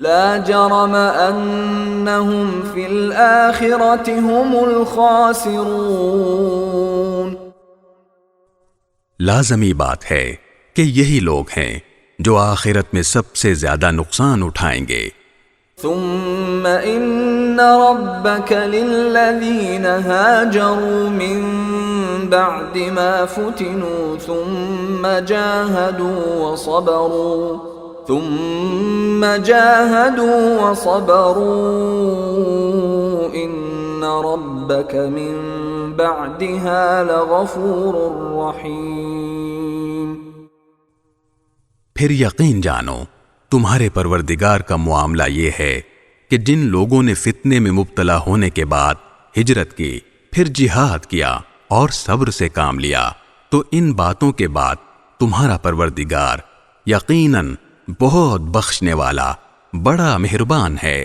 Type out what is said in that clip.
لا جرم انہم فی الآخرۃ هم الخاسرون، لازمی بات ہے کہ یہی لوگ ہیں جو آخرت میں سب سے زیادہ نقصان اٹھائیں گے۔ ثم ان ربك للذین هاجروا من بعد ما فتنوا ثم جاهدوا وصبروا ان ربك من بعدها لغفور رحیم۔ پھر یقین جانو تمہارے پروردگار کا معاملہ یہ ہے کہ جن لوگوں نے فتنے میں مبتلا ہونے کے بعد ہجرت کی، پھر جہاد کیا اور صبر سے کام لیا، تو ان باتوں کے بعد تمہارا پروردگار یقیناً بہت بخشنے والا، بڑا مہربان ہے۔